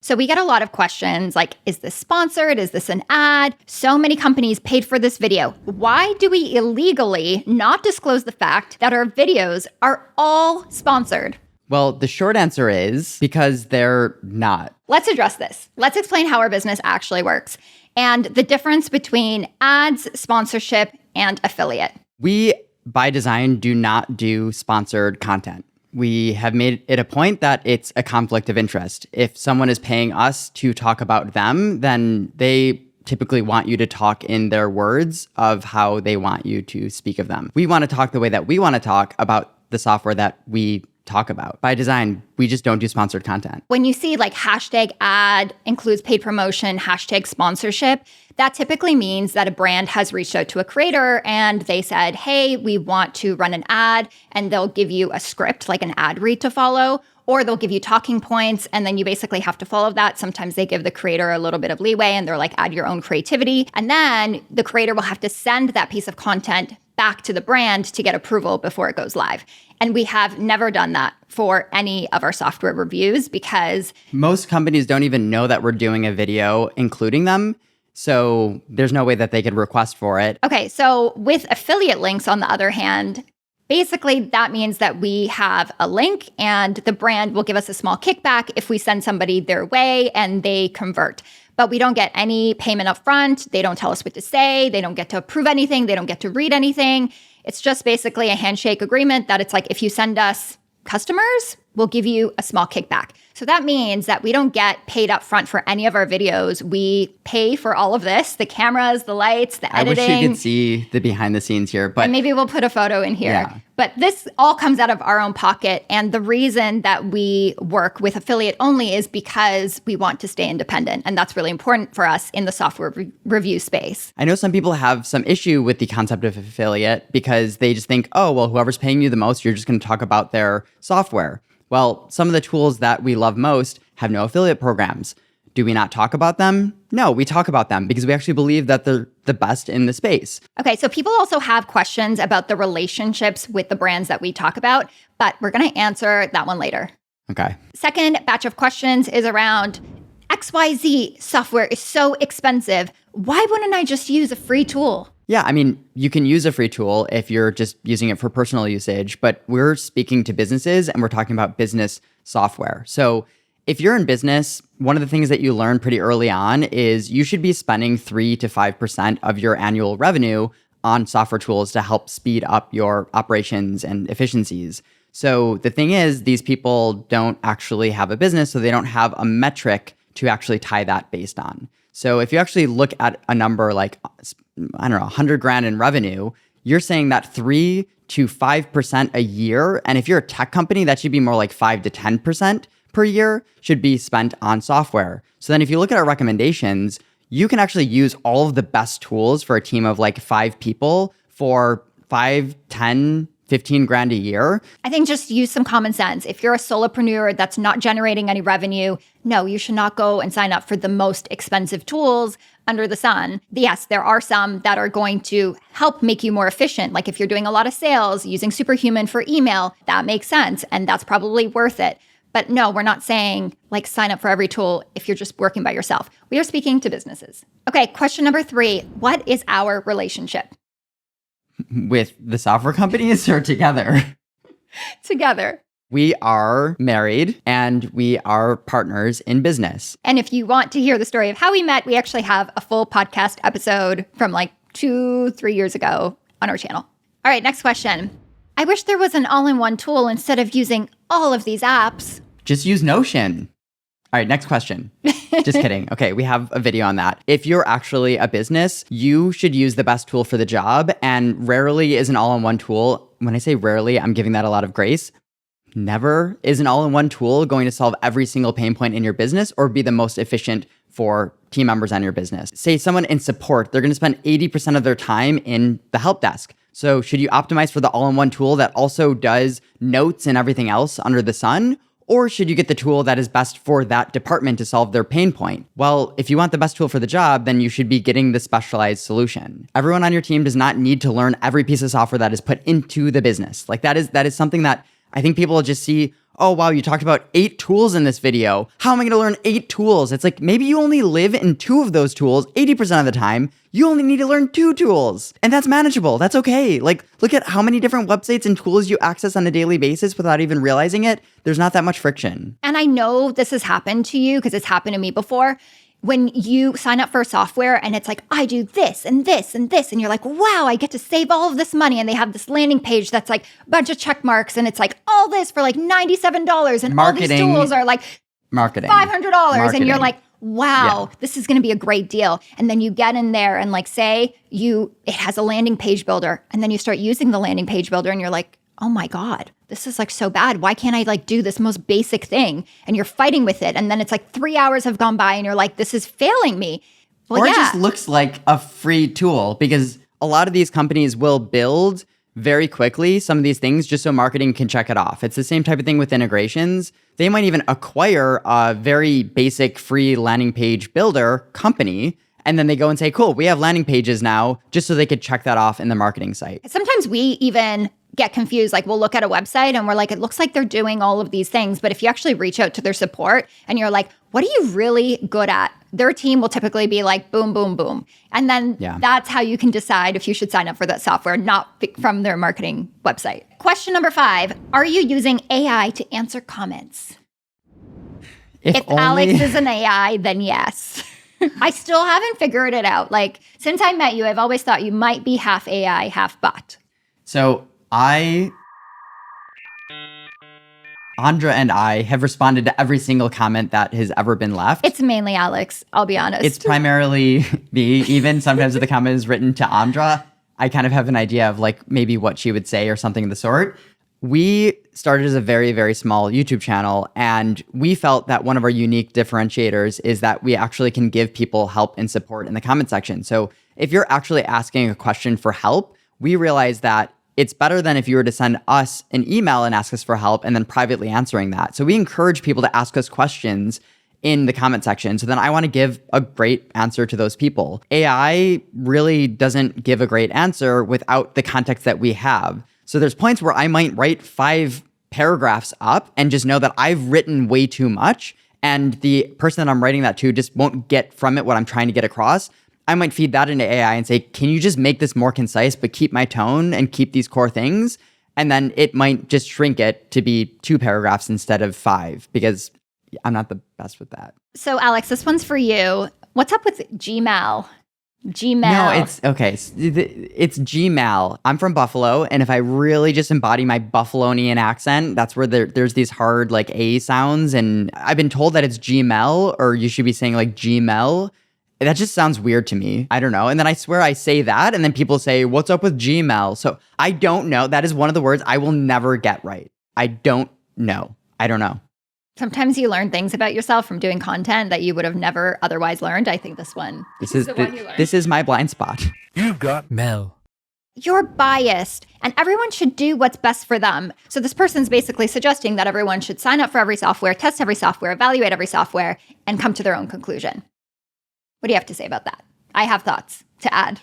So we get a lot of questions like, is this sponsored? Is this an ad? So many companies paid for this video. Why do we illegally not disclose the fact that our videos are all sponsored? Well, the short answer is because they're not. Let's address this. Let's explain how our business actually works and the difference between ads, sponsorship, and affiliate. We, by design, do not do sponsored content. We have made it a point that it's a conflict of interest. If someone is paying us to talk about them, then they typically want you to talk in their words of how they want you to speak of them. We want to talk the way that we want to talk about the software that we talk about. By design, we just don't do sponsored content. When you see like hashtag ad includes paid promotion, hashtag sponsorship, that typically means that a brand has reached out to a creator and they said, hey, we want to run an ad, and they'll give you a script, like an ad read to follow, or they'll give you talking points and then you basically have to follow that. Sometimes they give the creator a little bit of leeway and they're like, add your own creativity. And then the creator will have to send that piece of content back to the brand to get approval before it goes live. And we have never done that for any of our software reviews because most companies don't even know that we're doing a video including them. So there's no way that they could request for it. Okay, so with affiliate links, on the other hand, basically that means that we have a link and the brand will give us a small kickback if we send somebody their way and they convert. But we don't get any payment up front. They don't tell us what to say. They don't get to approve anything. They don't get to read anything. It's just basically a handshake agreement that it's like, if you send us customers, we'll give you a small kickback. So that means that we don't get paid up front for any of our videos. We pay for all of this, the cameras, the lights, the editing. I wish you could see the behind the scenes here, but and maybe we'll put a photo in here. Yeah. But this all comes out of our own pocket. And the reason that we work with affiliate only is because we want to stay independent. And that's really important for us in the software review space. I know some people have some issue with the concept of affiliate because they just think, oh, well, whoever's paying you the most, you're just going to talk about their software. Well, some of the tools that we love most have no affiliate programs. Do we not talk about them? No, we talk about them because we actually believe that they're the best in the space. Okay, so people also have questions about the relationships with the brands that we talk about, but we're going to answer that one later. Okay. Second batch of questions is around XYZ software is so expensive. Why wouldn't I just use a free tool? Yeah, I mean, you can use a free tool if you're just using it for personal usage, but we're speaking to businesses and we're talking about business software. So if you're in business, one of the things that you learn pretty early on is you should be spending 3 to 5% of your annual revenue on software tools to help speed up your operations and efficiencies. So the thing is, these people don't actually have a business, so they don't have a metric to actually tie that based on. So if you actually look at a number like, I don't know, 100 grand in revenue, you're saying that 3 to 5% a year. And if you're a tech company, that should be more like 5 to 10% per year should be spent on software. So then if you look at our recommendations, you can actually use all of the best tools for a team of like 5 people for 5, 10, 15 grand a year. I think just use some common sense. If you're a solopreneur that's not generating any revenue, no, you should not go and sign up for the most expensive tools under the sun. Yes, there are some that are going to help make you more efficient. Like if you're doing a lot of sales, using Superhuman for email, that makes sense. And that's probably worth it. But no, we're not saying like sign up for every tool if you're just working by yourself. We are speaking to businesses. Okay, question number 3. What is our relationship? With the software companies or together? Together. We are married and we are partners in business. And if you want to hear the story of how we met, we actually have a full podcast episode from like 2-3 years ago on our channel. All right, next question. I wish there was an all-in-one tool instead of using all of these apps. Just use Notion. All right, next question. Just kidding. Okay, we have a video on that. If you're actually a business, you should use the best tool for the job. And rarely is an all-in-one tool. When I say rarely, I'm giving that a lot of grace. Never is an all-in-one tool going to solve every single pain point in your business or be the most efficient for team members on your business. Say someone in support, they're going to spend 80% of their time in the help desk. So should you optimize for the all-in-one tool that also does notes and everything else under the sun? Or should you get the tool that is best for that department to solve their pain point? Well, if you want the best tool for the job, then you should be getting the specialized solution. Everyone on your team does not need to learn every piece of software that is put into the business. Like that is something that I think people just see, oh, wow, you talked about 8 tools in this video. How am I going to learn 8 tools? It's like, maybe you only live in 2 of those tools 80% of the time. You only need to learn 2 tools. And that's manageable. That's okay. Like, look at how many different websites and tools you access on a daily basis without even realizing it. There's not that much friction. And I know this has happened to you because it's happened to me before. When you sign up for software and it's like, I do this and this and this, and you're like, wow, I get to save all of this money. And they have this landing page that's like a bunch of check marks. And it's like all this for like $97. And all these tools are like $500. And you're like, wow, this is going to be a great deal. And then you get in there and like say it has a landing page builder. And then you start using the landing page builder and you're like, oh my God, this is like so bad. Why can't I like do this most basic thing? And you're fighting with it. And then it's like 3 hours have gone by and you're like, this is failing me. Well, or it just looks like a free tool, because a lot of these companies will build very quickly some of these things just so marketing can check it off. It's the same type of thing with integrations. They might even acquire a very basic free landing page builder company, and then they go and say, cool, we have landing pages now, just so they could check that off in the marketing site. Sometimes we even get confused. Like we'll look at a website and we're like, it looks like they're doing all of these things. But if you actually reach out to their support and you're like, what are you really good at? Their team will typically be like, boom, boom, boom. And then that's how you can decide if you should sign up for that software, not from their marketing website. Question number 5, are you using AI to answer comments? If Alex is an AI, then yes. I still haven't figured it out. Like since I met you, I've always thought you might be half AI, half bot. So Andra and I have responded to every single comment that has ever been left. It's mainly Alex, I'll be honest. It's primarily me. Even sometimes if the comment is written to Andra, I kind of have an idea of like maybe what she would say or something of the sort. We started as a very, very small YouTube channel, and we felt that one of our unique differentiators is that we actually can give people help and support in the comment section. So if you're actually asking a question for help, we realize that it's better than if you were to send us an email and ask us for help and then privately answering that. So we encourage people to ask us questions in the comment section. So then I want to give a great answer to those people. AI really doesn't give a great answer without the context that we have. So there's points where I might write 5 paragraphs up and just know that I've written way too much, and the person that I'm writing that to just won't get from it what I'm trying to get across. I might feed that into AI and say, can you just make this more concise, but keep my tone and keep these core things? And then it might just shrink it to be 2 paragraphs instead of 5, because I'm not the best with that. So Alex, this one's for you. What's up with Gmal? No, it's okay. It's Gmal. I'm from Buffalo, and if I really just embody my Buffalonian accent, that's where there's these hard like A sounds, and I've been told that it's Gmal, or you should be saying like Gmail. That just sounds weird to me. I don't know. And then I swear I say that, and then people say, what's up with Gmal? So I don't know. That is one of the words I will never get right. I don't know. Sometimes you learn things about yourself from doing content that you would have never otherwise learned. I think this is the one you learned. This is my blind spot. You've got Mel. You're biased, and everyone should do what's best for them. So this person's basically suggesting that everyone should sign up for every software, test every software, evaluate every software, and come to their own conclusion. What do you have to say about that? I have thoughts to add.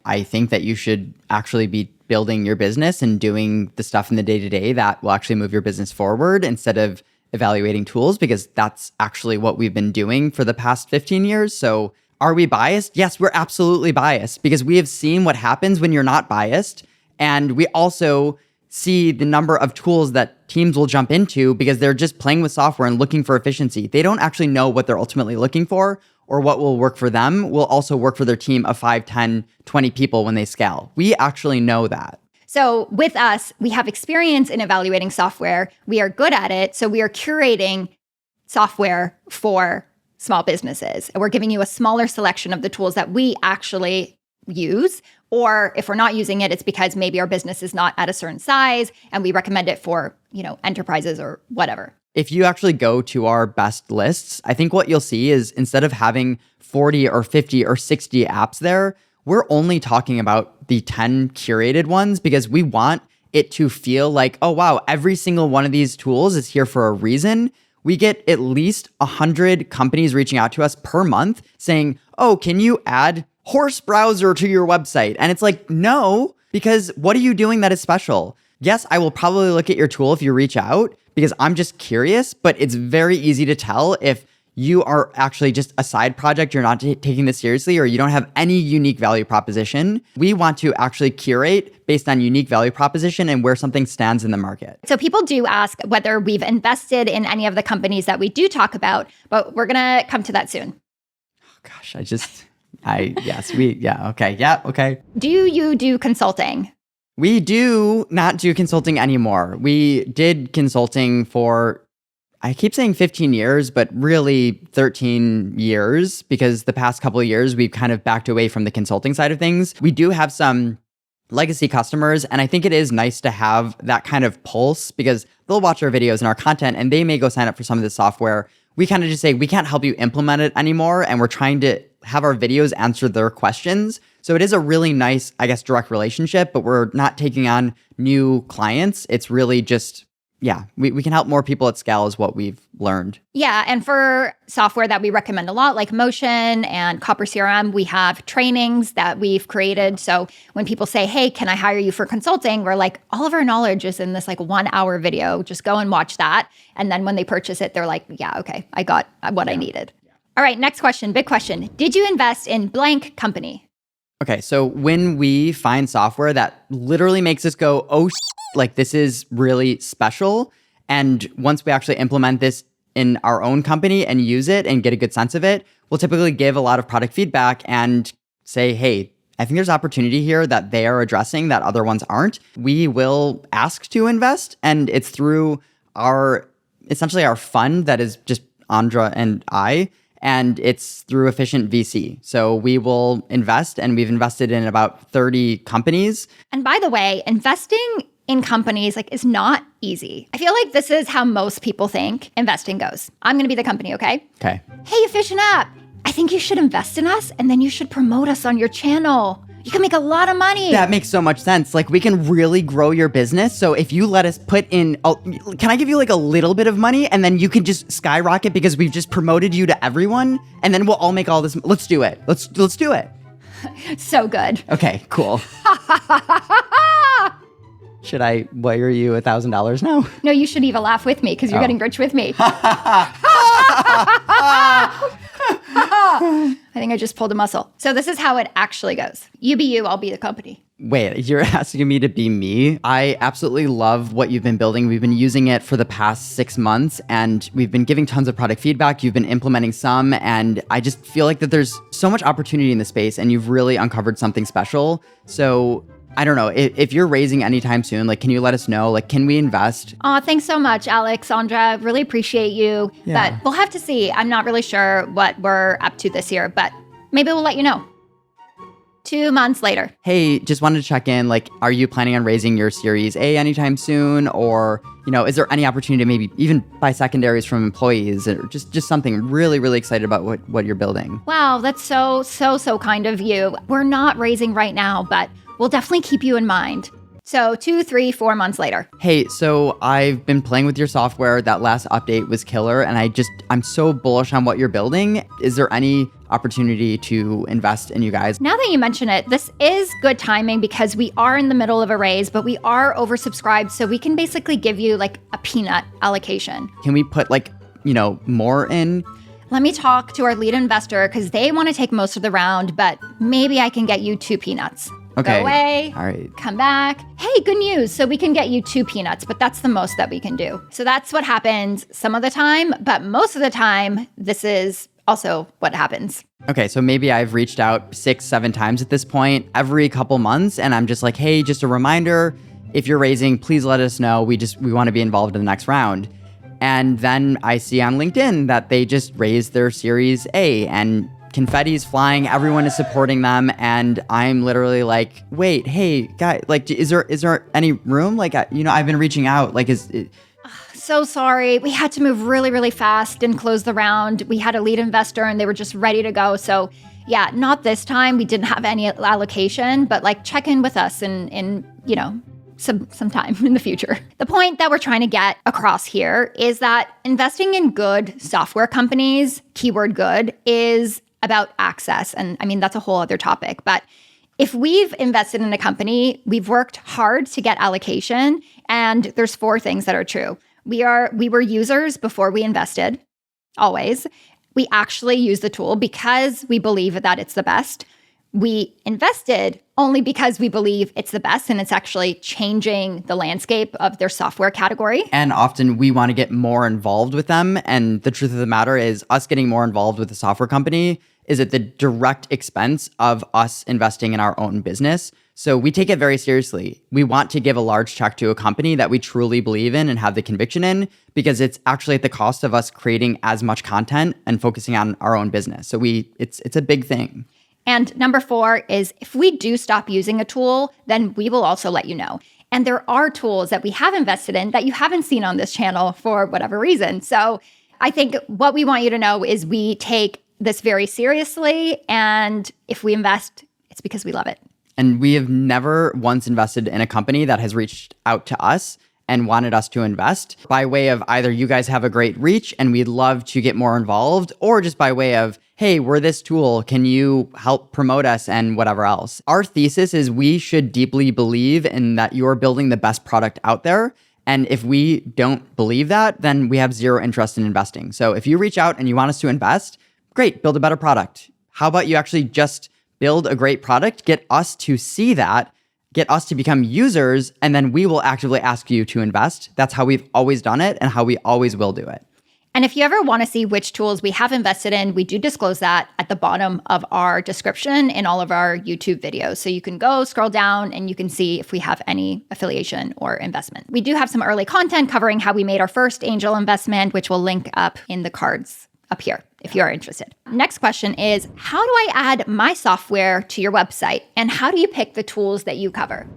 I think that you should actually be building your business and doing the stuff in the day-to-day that will actually move your business forward instead of evaluating tools, because that's actually what we've been doing for the past 15 years. So are we biased? Yes, we're absolutely biased, because we have seen what happens when you're not biased. And we also see the number of tools that teams will jump into because they're just playing with software and looking for efficiency. They don't actually know what they're ultimately looking for, or what will work for them will also work for their team of 5, 10, 20 people when they scale. We actually know that. So with us, we have experience in evaluating software. We are good at it. So we are curating software for small businesses. And we're giving you a smaller selection of the tools that we actually use. Or if we're not using it, it's because maybe our business is not at a certain size and we recommend it for, enterprises or whatever. If you actually go to our best lists, I think what you'll see is instead of having 40 or 50 or 60 apps there, we're only talking about the 10 curated ones, because we want it to feel like, oh, wow, every single one of these tools is here for a reason. We get at least 100 companies reaching out to us per month saying, oh, can you add horse browser to your website? And it's like, no, because what are you doing that is special? Yes, I will probably look at your tool if you reach out, because I'm just curious, but it's very easy to tell if you are actually just a side project, you're not taking this seriously, or you don't have any unique value proposition. We want to actually curate based on unique value proposition and where something stands in the market. So people do ask whether we've invested in any of the companies that we do talk about, but we're going to come to that soon. Oh gosh, okay. Do you do consulting? We do not do consulting anymore. We did consulting for, I keep saying 15 years, but really 13 years, because the past couple of years, we've kind of backed away from the consulting side of things. We do have some legacy customers, and I think it is nice to have that kind of pulse, because they'll watch our videos and our content, and they may go sign up for some of the software. We kind of just say, we can't help you implement it anymore, and we're trying to have our videos answer their questions. So it is a really nice, I guess, direct relationship, but we're not taking on new clients. It's really just, we can help more people at scale is what we've learned. Yeah, and for software that we recommend a lot, like Motion and Copper CRM, we have trainings that we've created. So when people say, hey, can I hire you for consulting? We're like, all of our knowledge is in this like 1 hour video. Just go and watch that. And then when they purchase it, they're like, yeah, okay, I got what I needed. All right, next question, big question. Did you invest in blank company? Okay, so when we find software that literally makes us go, oh, like this is really special, and once we actually implement this in our own company and use it and get a good sense of it, we'll typically give a lot of product feedback and say, hey, I think there's opportunity here that they are addressing that other ones aren't. We will ask to invest, and it's through essentially our fund that is just Andra and I, and it's through Efficient VC. So we will invest, and we've invested in about 30 companies. And by the way, investing in companies is not easy. I feel like this is how most people think investing goes. I'm going to be the company, okay? Okay. Hey, Efficient App, I think you should invest in us, and then you should promote us on your channel. You can make a lot of money. That makes so much sense. We can really grow your business. So if you let us put in, can I give you a little bit of money, and then you can just skyrocket because we've just promoted you to everyone, and then we'll all make all this. Let's do it. Let's do it. So good. Okay, cool. Should I wire you $1,000 now? No, you should even laugh with me because you're getting rich with me. I think I just pulled a muscle. So this is how it actually goes. You be you, I'll be the company. Wait, you're asking me to be me? I absolutely love what you've been building. We've been using it for the past 6 months, and we've been giving tons of product feedback. You've been implementing some, and I just feel like that there's so much opportunity in the space, and you've really uncovered something special. So I don't know, if you're raising anytime soon, can you let us know? Can we invest? Oh, thanks so much, Alexandra. Really appreciate you. Yeah. But we'll have to see. I'm not really sure what we're up to this year, but maybe we'll let you know. 2 months later. Hey, just wanted to check in. Are you planning on raising your Series A anytime soon? Or, is there any opportunity to maybe even buy secondaries from employees, or just something really, really excited about what you're building? Wow, that's so kind of you. We're not raising right now, but we'll definitely keep you in mind. So 2, 3, 4 months later. Hey, so I've been playing with your software. That last update was killer, and I'm so bullish on what you're building. Is there any opportunity to invest in you guys? Now that you mention it, this is good timing because we are in the middle of a raise, but we are oversubscribed, so we can basically give you a peanut allocation. Can we put more in? Let me talk to our lead investor because they want to take most of the round, but maybe I can get you 2 peanuts. Okay. Go away. All right. Come back. Hey, good news. So we can get you 2 peanuts, but that's the most that we can do. So that's what happens some of the time, but most of the time, this is also what happens. Okay, so maybe I've reached out 6, 7 times at this point, every couple months, and I'm just hey, just a reminder, if you're raising, please let us know. We want to be involved in the next round. And then I see on LinkedIn that they just raised their Series A, and confetti's flying, everyone is supporting them, and I'm literally wait, hey, guy, is there any room? I've been reaching out, is it? So sorry. We had to move really, really fast and close the round. We had a lead investor and they were just ready to go. So yeah, not this time. We didn't have any allocation, but check in with us in some time in the future. The point that we're trying to get across here is that investing in good software companies, keyword good, is about access. And I mean, that's a whole other topic. But if we've invested in a company, we've worked hard to get allocation. And there's 4 things that are true. We were users before we invested, always. We actually use the tool because we believe that it's the best. We invested only because we believe it's the best and it's actually changing the landscape of their software category. And often we want to get more involved with them. And the truth of the matter is us getting more involved with the software company is at the direct expense of us investing in our own business. So we take it very seriously. We want to give a large check to a company that we truly believe in and have the conviction in, because it's actually at the cost of us creating as much content and focusing on our own business. So it's a big thing. And number 4 is if we do stop using a tool, then we will also let you know. And there are tools that we have invested in that you haven't seen on this channel for whatever reason. So I think what we want you to know is we take this very seriously. And if we invest, it's because we love it. And we have never once invested in a company that has reached out to us and wanted us to invest by way of either you guys have a great reach and we'd love to get more involved, or just by way of, hey, we're this tool, can you help promote us and whatever else. Our thesis is we should deeply believe in that you're building the best product out there. And if we don't believe that, then we have zero interest in investing. So if you reach out and you want us to invest, great, build a better product. How about you actually just build a great product, get us to see that, get us to become users, and then we will actively ask you to invest. That's how we've always done it and how we always will do it. And if you ever want to see which tools we have invested in, we do disclose that at the bottom of our description in all of our YouTube videos. So you can go scroll down and you can see if we have any affiliation or investment. We do have some early content covering how we made our first angel investment, which we'll link up in the cards up here if you are interested. Next question is, how do I add my software to your website? And how do you pick the tools that you cover?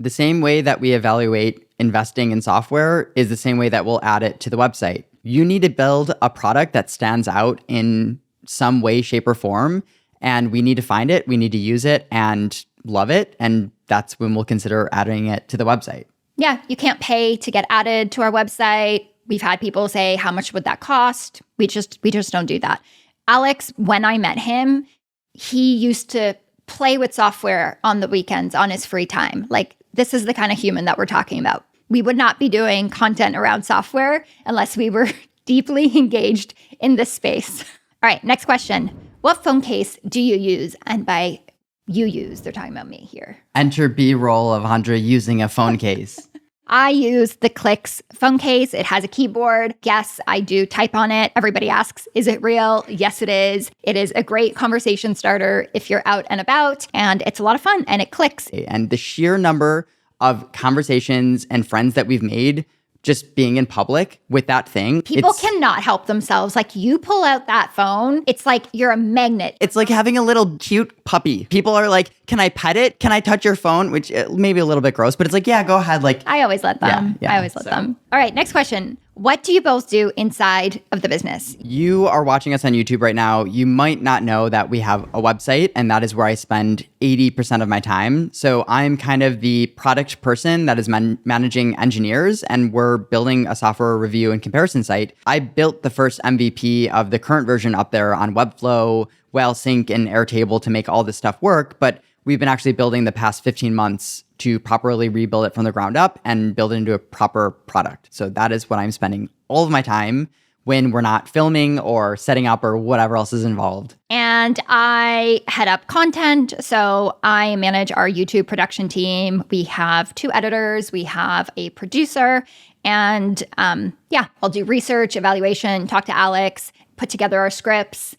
The same way that we evaluate investing in software is the same way that we'll add it to the website. You need to build a product that stands out in some way, shape, or form. And we need to find it, we need to use it and love it. And that's when we'll consider adding it to the website. Yeah, you can't pay to get added to our website. We've had people say, how much would that cost? We just don't do that. Alex, when I met him, he used to play with software on the weekends on his free time. Like, this is the kind of human that we're talking about. We would not be doing content around software unless we were deeply engaged in this space. All right, next question. What phone case do you use? And by you use, they're talking about me here. Enter B-roll of Andra using a phone case. I use the Clicks phone case. It has a keyboard. Yes, I do type on it. Everybody asks, is it real? Yes, it is. It is a great conversation starter if you're out and about, and it's a lot of fun, and it clicks. And the sheer number of conversations and friends that we've made just being in public with that thing. People cannot help themselves. Like, you pull out that phone, it's like you're a magnet. It's like having a little cute puppy. People are like, can I pet it? Can I touch your phone? Which may be a little bit gross, but it's like, yeah, go ahead. Like, I always let them. Yeah, I always let them. All right, next question. What do you both do inside of the business? You are watching us on YouTube right now. You might not know that we have a website, and that is where I spend 80% of my time. So I'm kind of the product person that is managing engineers, and we're building a software review and comparison site. I built the first MVP of the current version up there on Webflow, WhaleSync, and Airtable to make all this stuff work. But we've been actually building the past 15 months to properly rebuild it from the ground up and build it into a proper product. So that is what I'm spending all of my time when we're not filming or setting up or whatever else is involved. And I head up content. So I manage our YouTube production team. We have 2 editors. We have a producer. And I'll do research, evaluation, talk to Alex, put together our scripts.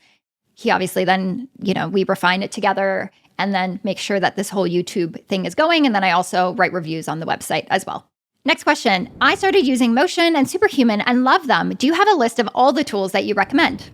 He obviously then, we refine it together and then make sure that this whole YouTube thing is going. And then I also write reviews on the website as well. Next question. I started using Motion and Superhuman and love them. Do you have a list of all the tools that you recommend?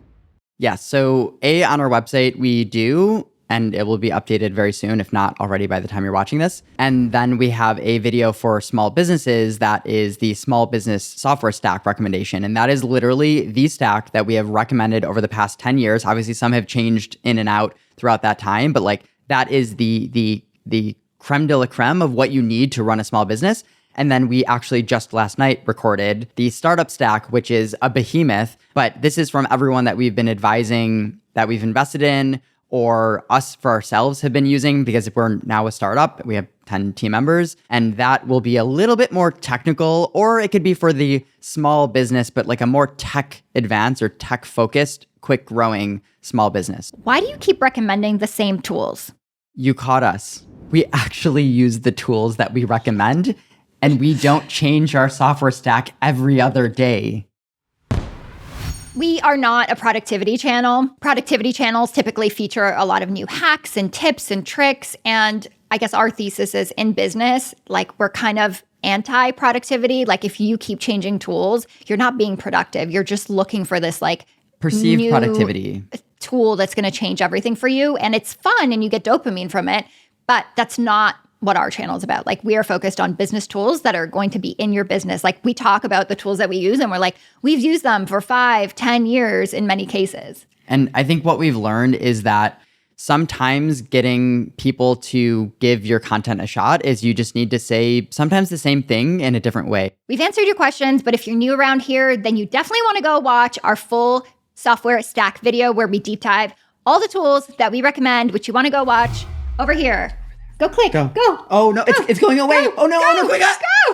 Yes. So on our website, we do, and it will be updated very soon, if not already by the time you're watching this. And then we have a video for small businesses that is the small business software stack recommendation. And that is literally the stack that we have recommended over the past 10 years. Obviously, some have changed in and out throughout that time, but that is the creme de la creme of what you need to run a small business. And then we actually just last night recorded the startup stack, which is a behemoth. But this is from everyone that we've been advising, that we've invested in, or us for ourselves have been using, because we're now a startup. We have 10 team members, and that will be a little bit more technical, or it could be for the small business, but like a more tech advanced or tech focused, quick growing small business. Why do you keep recommending the same tools? You caught us. We actually use the tools that we recommend, and we don't change our software stack every other day. We are not a productivity channel. Productivity channels typically feature a lot of new hacks and tips and tricks. And I guess our thesis is in business, like we're kind of anti-productivity. Like if you keep changing tools, you're not being productive. You're just looking for this like Perceived new productivity tool that's going to change everything for you. And it's fun and you get dopamine from it. But that's not what our channel is about. Like we are focused on business tools that are going to be in your business. Like we talk about the tools that we use and we're like, we've used them for 5-10 years in many cases. And I think what we've learned is that sometimes getting people to give your content a shot is you just need to say sometimes the same thing in a different way. We've answered your questions, but if you're new around here, then you definitely want to go watch our full software stack video where we deep dive all the tools that we recommend, which you want to go watch over here. Go click. Go. Oh, no, it's going away. Go, oh, no, go, oh, no, quick. Go.